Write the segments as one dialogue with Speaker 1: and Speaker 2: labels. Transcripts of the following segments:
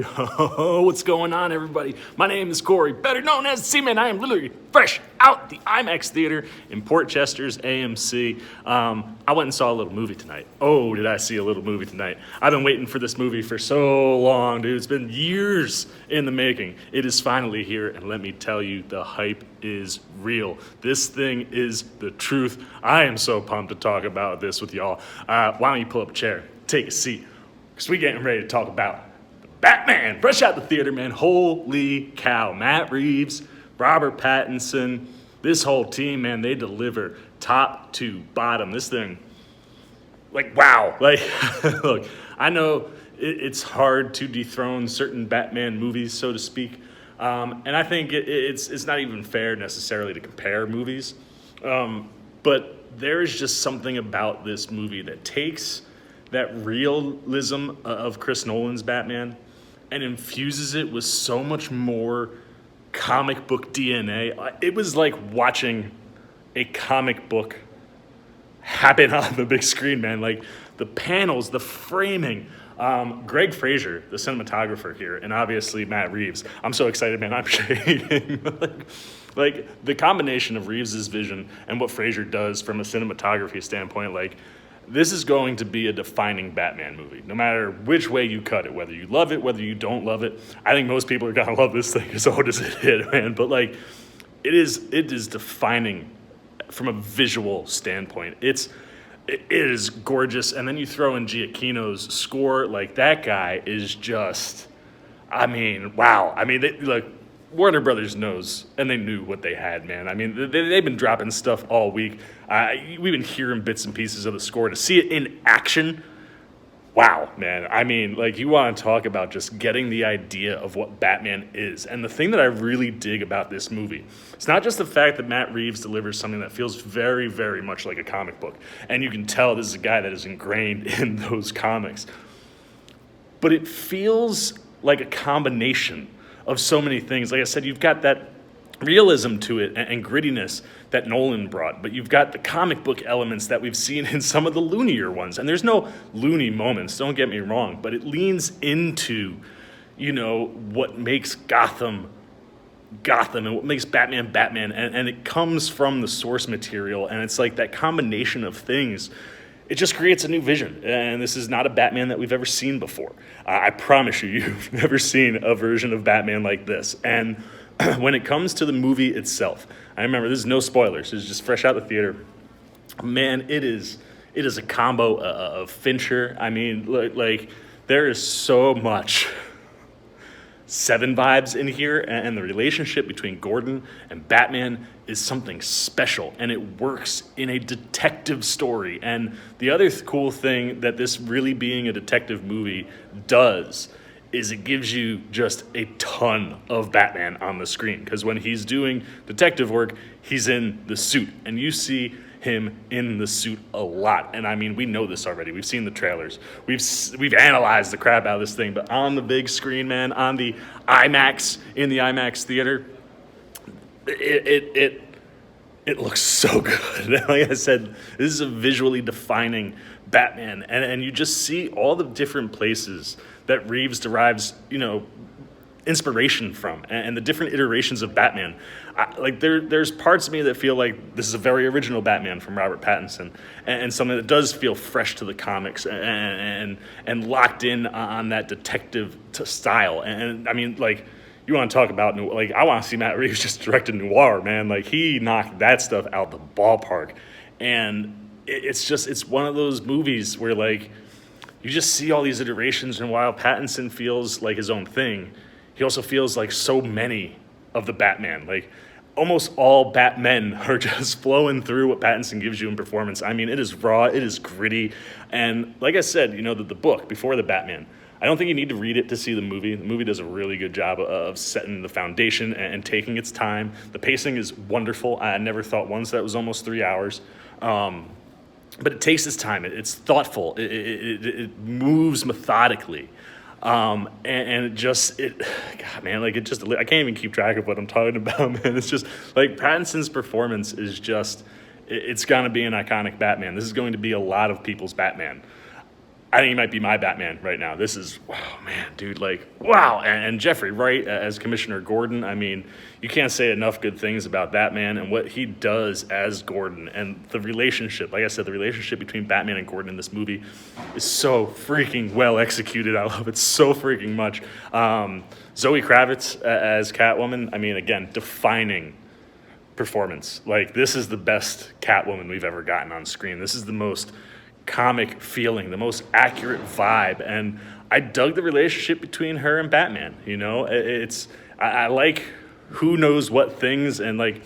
Speaker 1: Yo, what's going on, everybody? My name is Corey, better known as Seaman. I am literally fresh out the IMAX theater in Port Chester's AMC. I went and saw a little movie tonight. Oh, did I see a little movie tonight? I've been waiting for this movie for so long, dude. It's been years in the making. It is finally here, and let me tell you, the hype is real. This thing is the truth. I am so pumped to talk about this with y'all. Why don't you pull up a chair, take a seat, because we're getting ready to talk about Batman, fresh out the theater, man. Holy cow. Matt Reeves, Robert Pattinson, this whole team, man, they deliver top to bottom. This thing, like, wow. Like, look, I know it's hard to dethrone certain Batman movies, so to speak. And I think it's not even fair necessarily to compare movies. But there's just something about this movie that takes that realism of Chris Nolan's Batman and infuses it with so much more comic book DNA. It was like watching a comic book happen on the big screen, man. Like the panels, the framing. Greig Fraser, the cinematographer here, and obviously Matt Reeves. I'm so excited, man. I'm shaking. like the combination of Reeves' vision and what Fraser does from a cinematography standpoint, like, this is going to be a defining Batman movie, no matter which way you cut it, whether you love it, whether you don't love it. I think most people are going to love this thing as hard as it hit, man. But, like, it is defining from a visual standpoint. It is gorgeous. And then you throw in Giacchino's score. Like, that guy is just, I mean, wow. I mean, look, Warner Brothers knows, and they knew what they had, man. I mean, they've been dropping stuff all week. We've been hearing bits and pieces of the score. To see it in action, wow, man. I mean, like, you want to talk about just getting the idea of what Batman is. And the thing that I really dig about this movie, it's not just the fact that Matt Reeves delivers something that feels very, very much like a comic book. And you can tell this is a guy that is ingrained in those comics. But it feels like a combination of so many things. Like I said, you've got that realism to it and grittiness that Nolan brought, but you've got the comic book elements that we've seen in some of the loonier ones. And there's no loony moments, don't get me wrong, but it leans into, what makes Gotham and what makes Batman Batman, and it comes from the source material, and it's like that combination of things. It just creates a new vision, and this is not a Batman that we've ever seen before. I promise you've never seen a version of Batman like this. And when it comes to the movie itself, I remember, this is no spoilers, this is just fresh out the theater. Man, it is a combo of Fincher. I mean, like there is so much Seven vibes in here, and the relationship between Gordan and Batman is something special, and it works in a detective story. And the other cool thing that this really being a detective movie does is it gives you just a ton of Batman on the screen, because when he's doing detective work, he's in the suit, and you see him in the suit a lot. And I mean, we know this already. We've seen the trailers. We've analyzed the crap out of this thing, but on the big screen, man, on the IMAX, in the IMAX theater, it looks so good. Like I said, this is a visually defining Batman, and you just see all the different places that Reeves derives, inspiration from, and the different iterations of Batman. There's parts of me that feel like this is a very original Batman from Robert Pattinson, and something that does feel fresh to the comics and locked in on that detective style. And I mean, like, you want to talk about, like, I want to see Matt Reeves just directed noir, man. Like, he knocked that stuff out the ballpark. And it's one of those movies where, like, you just see all these iterations, and while Pattinson feels like his own thing, he also feels like so many of the Batman. Like, almost all Batmen are just flowing through what Pattinson gives you in performance. I mean, it is raw, it is gritty, and like I said, the book, Before the Batman, I don't think you need to read it to see the movie. The movie does a really good job of setting the foundation and taking its time. The pacing is wonderful. I never thought once that it was almost 3 hours. But it takes its time. It's thoughtful. It moves methodically. God, man, like, I can't even keep track of what I'm talking about, man. It's just, like, Pattinson's performance is just, it's going to be an iconic Batman. This is going to be a lot of people's Batman. I think he might be my Batman right now. This is, oh man, dude, like, wow. And Jeffrey Wright as Commissioner Gordan, I mean, you can't say enough good things about that man and what he does as Gordan. And the relationship, like I said, the relationship between Batman and Gordan in this movie is so freaking well executed. I love it so freaking much. Zoe Kravitz as Catwoman, I mean, again, defining performance. Like, this is the best Catwoman we've ever gotten on screen. This is the most comic feeling, the most accurate vibe, and I dug the relationship between her and Batman. You know, I like who knows what things, and like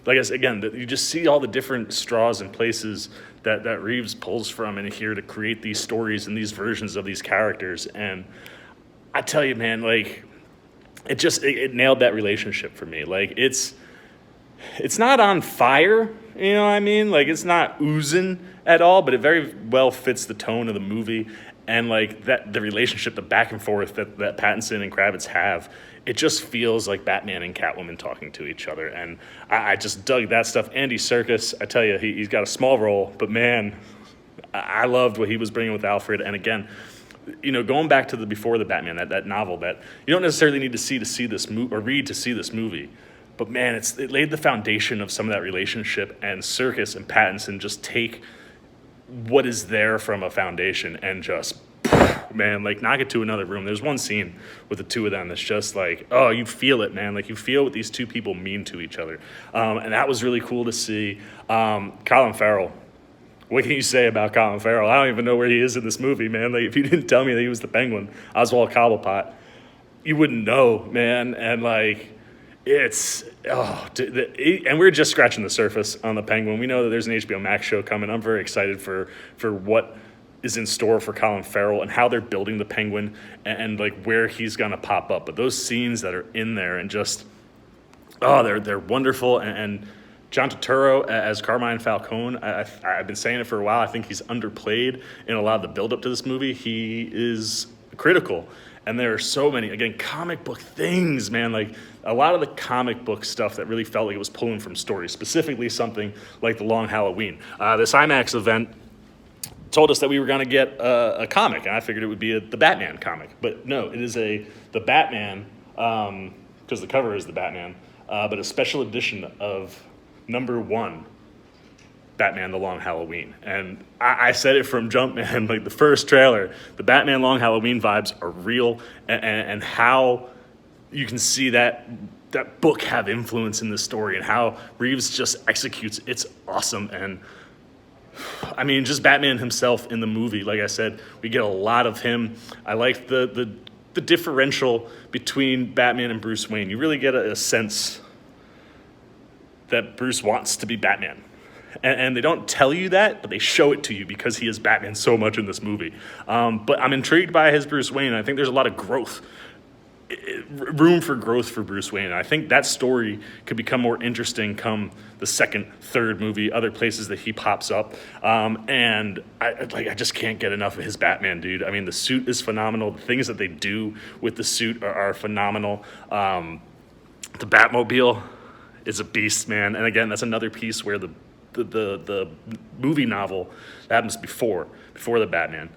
Speaker 1: I said, again, you just see all the different straws and places that Reeves pulls from in here to create these stories and these versions of these characters. And I tell you, man, like it nailed that relationship for me. Like it's not on fire, you know what I mean? Like it's not oozing at all, but it very well fits the tone of the movie, and like that the relationship, the back and forth that Pattinson and Kravitz have, it just feels like Batman and Catwoman talking to each other, and I just dug that stuff. Andy Serkis, I tell you, he's got a small role, but man, I loved what he was bringing with Alfred. And again, you know, going back to the Before the Batman, that novel that you don't necessarily need to see this movie or read to see this movie. But man, it laid the foundation of some of that relationship, and Serkis and Pattinson just take what is there from a foundation and just, man, like knock it to another room. There's one scene with the two of them that's just like, oh, you feel it, man. Like you feel what these two people mean to each other. And that was really cool to see. Colin Farrell. What can you say about Colin Farrell? I don't even know where he is in this movie, man. Like if you didn't tell me that he was the Penguin, Oswald Cobblepot, you wouldn't know, man. And like, and we're just scratching the surface on the Penguin. We know that there's an HBO Max show coming. I'm very excited for what is in store for Colin Farrell and how they're building the Penguin and like where he's gonna pop up. But those scenes that are in there and just, they're wonderful. And John Turturro as Carmine Falcone, I've been saying it for a while. I think he's underplayed in a lot of the build up to this movie. He is critical. And there are so many, again, comic book things, man. Like a lot of the comic book stuff that really felt like it was pulling from stories, specifically something like The Long Halloween. This IMAX event told us that we were going to get a comic, and I figured it would be the Batman comic. But no, it is the Batman, because the cover is the Batman, but a special edition of #1. Batman The Long Halloween. And I said it from jump, man, like the first trailer, the Batman Long Halloween vibes are real, and how you can see that book have influence in this story and how Reeves just executes. It's awesome. And I mean, just Batman himself in the movie, like I said, we get a lot of him. I like the differential between Batman and Bruce Wayne. You really get a sense that Bruce wants to be Batman. And they don't tell you that, but they show it to you because he is Batman so much in this movie. But I'm intrigued by his Bruce Wayne. I think there's a lot of growth, room for growth for Bruce Wayne. And I think that story could become more interesting come the second, third movie, other places that he pops up. And I just can't get enough of his Batman, dude. I mean, the suit is phenomenal. The things that they do with the suit are phenomenal. The Batmobile is a beast, man. And again, that's another piece where the movie novel that happens before the Batman,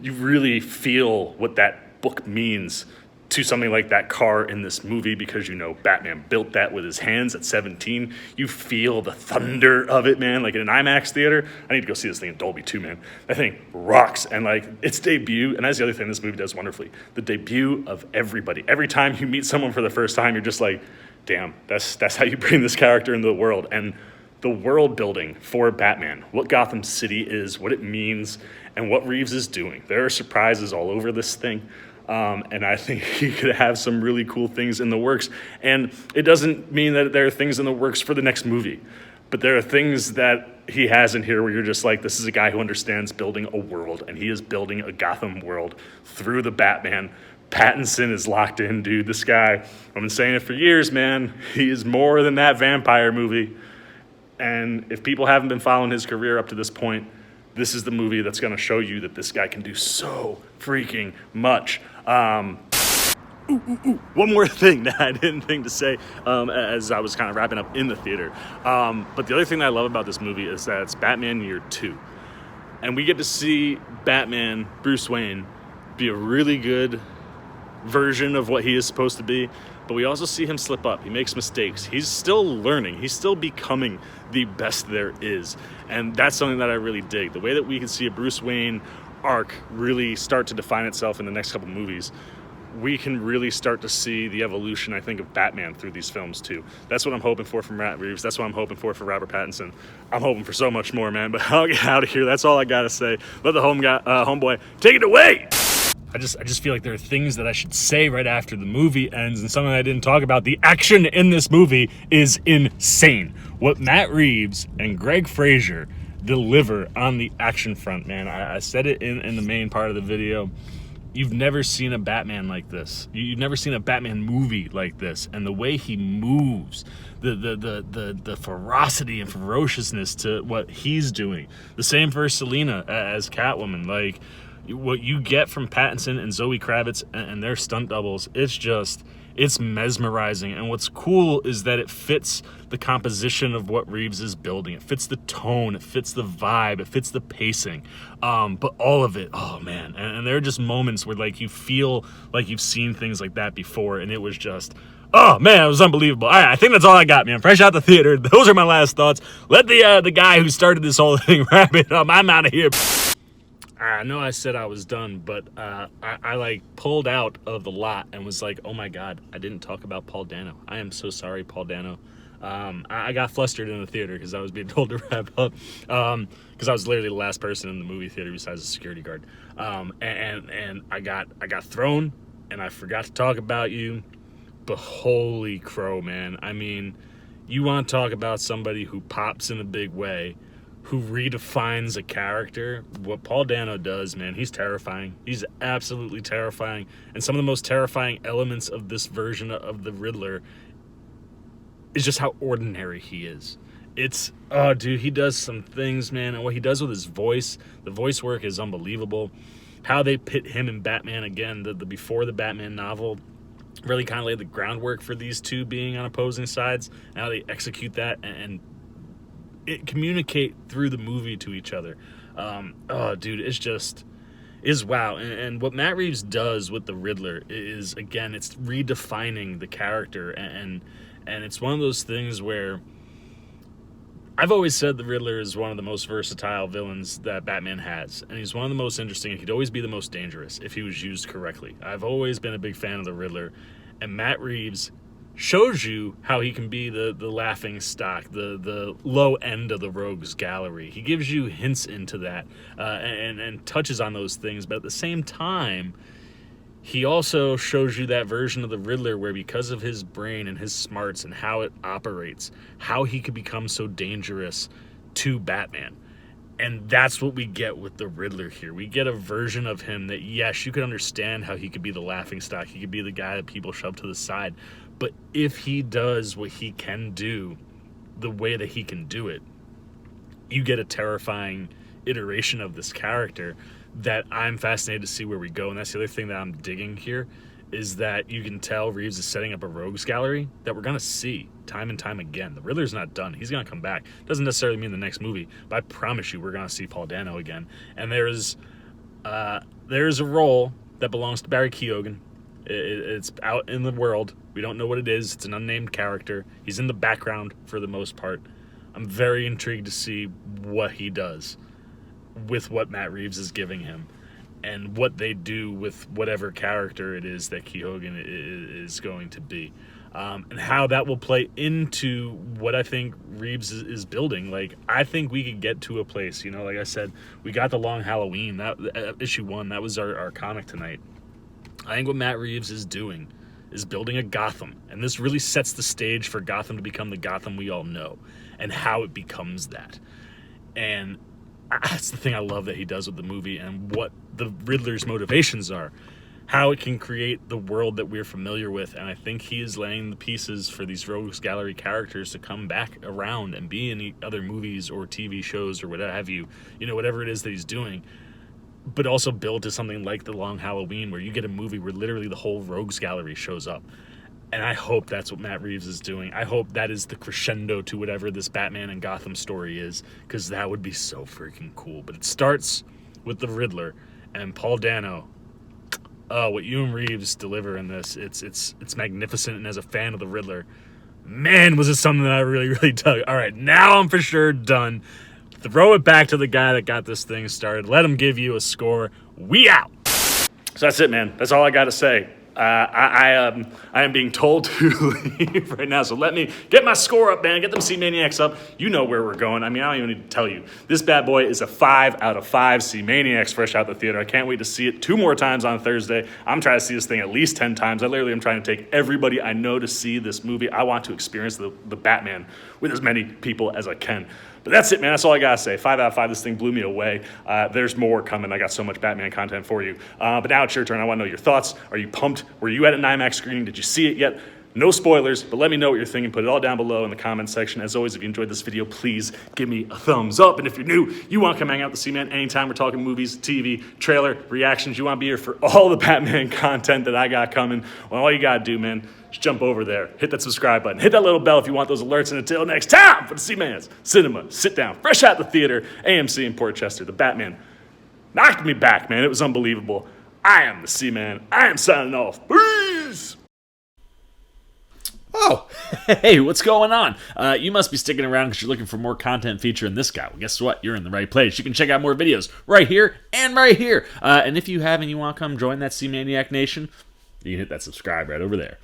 Speaker 1: you really feel what that book means to something like that car in this movie, because you know Batman built that with his hands at 17. You feel the thunder of it, man. Like in an IMAX theater, I need to go see this thing in Dolby too, man. That thing rocks. And like its debut, and that's the other thing this movie does wonderfully, the debut of everybody. Every time you meet someone for the first time, you're just like, damn, that's how you bring this character into the world. And the world building for Batman, what Gotham City is, what it means, and what Reeves is doing. There are surprises all over this thing, and I think he could have some really cool things in the works. And it doesn't mean that there are things in the works for the next movie, but there are things that he has in here where you're just like, this is a guy who understands building a world, and he is building a Gotham world through the Batman. Pattinson is locked in, dude. This guy, I've been saying it for years, man. He is more than that vampire movie. And if people haven't been following his career up to this point, this is the movie that's going to show you that this guy can do so freaking much. One more thing that I didn't think to say as I was kind of wrapping up in the theater. But the other thing that I love about this movie is that it's Batman Year 2. And we get to see Batman, Bruce Wayne, be a really good version of what he is supposed to be, but we also see him slip up. He makes mistakes. He's still learning. He's still becoming the best there is. And that's something that I really dig. The way that we can see a Bruce Wayne arc really start to define itself in the next couple movies, we can really start to see the evolution, I think, of Batman through these films, too. That's what I'm hoping for from Matt Reeves. That's what I'm hoping for Robert Pattinson. I'm hoping for so much more, man, but I'll get out of here. That's all I got to say. Let the homeboy take it away. I just feel like there are things that I should say right after the movie ends, and something I didn't talk about. The action in this movie is insane. What Matt Reeves and Greig Fraser deliver on the action front, man. I said it in the main part of the video. You've never seen a Batman like this. You've never seen a Batman movie like this. And the way he moves, the ferocity and ferociousness to what he's doing. The same for Selina as Catwoman. Like, what you get from Pattinson and Zoe Kravitz and their stunt doubles, it's mesmerizing. And what's cool is that it fits the composition of what Reeves is building. It fits the tone, it fits the vibe, it fits the pacing. But all of it, oh man. And there are just moments where like you feel like you've seen things like that before, and it was just, oh man, it was unbelievable. All right, I think that's all I got, man. Fresh out the theater. Those are my last thoughts. Let the guy who started this whole thing wrap it up. I'm out of here. I know I said I was done, but I like pulled out of the lot and was like, oh my God, I didn't talk about Paul Dano. I am so sorry, Paul Dano. I got flustered in the theater because I was being told to wrap up, because I was literally the last person in the movie theater besides the security guard. And I got thrown, and I forgot to talk about you, but holy crow, man. I mean, you want to talk about somebody who pops in a big way, who redefines a character. What Paul Dano does, man, he's terrifying. He's absolutely terrifying. And some of the most terrifying elements of this version of the Riddler is just how ordinary he is. It's, oh, dude, he does some things, man. And what he does with his voice, the voice work is unbelievable. How they pit him and Batman again, the before the Batman novel, really kind of laid the groundwork for these two being on opposing sides. And how they execute that and it communicate through the movie to each other. Oh, dude, is wow. And what Matt Reeves does with the Riddler is, again, it's redefining the character, and it's one of those things where I've always said the Riddler is one of the most versatile villains that Batman has, and he's one of the most interesting, and he'd always be the most dangerous if he was used correctly. I've always been a big fan of the Riddler, and Matt Reeves shows you how he can be the laughing stock, the low end of the rogues gallery. He gives you hints into that and touches on those things, but at the same time, he also shows you that version of the Riddler where, because of his brain and his smarts and how it operates, how he could become so dangerous to Batman. And that's what we get with the Riddler here. We get a version of him that, yes, you could understand how he could be the laughingstock. He could be the guy that people shove to the side. But if he does what he can do the way that he can do it, you get a terrifying iteration of this character that I'm fascinated to see where we go. And that's the other thing that I'm digging here, is that you can tell Reeves is setting up a rogues gallery that we're going to see time and time again. The Riddler's not done. He's going to come back. Doesn't necessarily mean the next movie, but I promise you we're going to see Paul Dano again. And there's a role that belongs to Barry Keoghan. It's out in the world. We don't know what it is. It's an unnamed character. He's in the background for the most part. I'm very intrigued to see what he does with what Matt Reeves is giving him, and what they do with whatever character it is that Keoghan is going to be, and how that will play into what I think Reeves is building. Like, I think we could get to a place, you know, like I said, we got the Long Halloween, that issue 1, that was our comic tonight. I think what Matt Reeves is doing is building a Gotham, and this really sets the stage for Gotham to become the Gotham we all know, and how it becomes that. And that's the thing I love that he does with the movie, and what the Riddler's motivations are, how it can create the world that we're familiar with. And I think he is laying the pieces for these rogues gallery characters to come back around and be in other movies or TV shows or whatever have you, whatever it is that he's doing, but also build to something like the Long Halloween, where you get a movie where literally the whole rogues gallery shows up. And I hope that's what Matt Reeves is doing. I hope that is the crescendo to whatever this Batman and Gotham story is, because that would be so freaking cool. But it starts with the Riddler and Paul Dano. Oh, what you and Reeves deliver in this, it's magnificent. And as a fan of the Riddler, man, was it something that I really, really dug. All right, now I'm for sure done. Throw it back to the guy that got this thing started. Let him give you a score. We out. So that's it, man. That's all I got to say. I am being told to leave right now, so let me get my score up, man. Get them C-Maniacs up. You know where we're going. I mean, I don't even need to tell you. This bad boy is a 5 out of 5 C-Maniacs fresh out the theater. I can't wait to see it 2 more times on Thursday. I'm trying to see this thing at least 10 times. I literally am trying to take everybody I know to see this movie. I want to experience the Batman with as many people as I can. But that's it, man. That's all I got to say. 5 out of 5. This thing blew me away. There's more coming. I got so much Batman content for you. But now it's your turn. I want to know your thoughts. Are you pumped? Were you at an IMAX screening? Did you see it yet? No spoilers, but let me know what you're thinking. Put it all down below in the comments section. As always, if you enjoyed this video, please give me a thumbs up. And if you're new, you want to come hang out with the C-Man anytime we're talking movies, TV, trailer, reactions, you want to be here for all the Batman content that I got coming, well, all you got to do, man, just jump over there, hit that subscribe button, hit that little bell if you want those alerts. And until next time, for the C-Man's Cinema Sit Down, fresh out the theater, AMC in Port Chester, the Batman knocked me back, man. It was unbelievable. I am the C-Man. I am signing off. Peace! Oh, hey, what's going on? You must be sticking around because you're looking for more content featuring this guy. Well, guess what? You're in the right place. You can check out more videos right here and right here. And if you have and you want to come join that C-Maniac Nation, you can hit that subscribe right over there.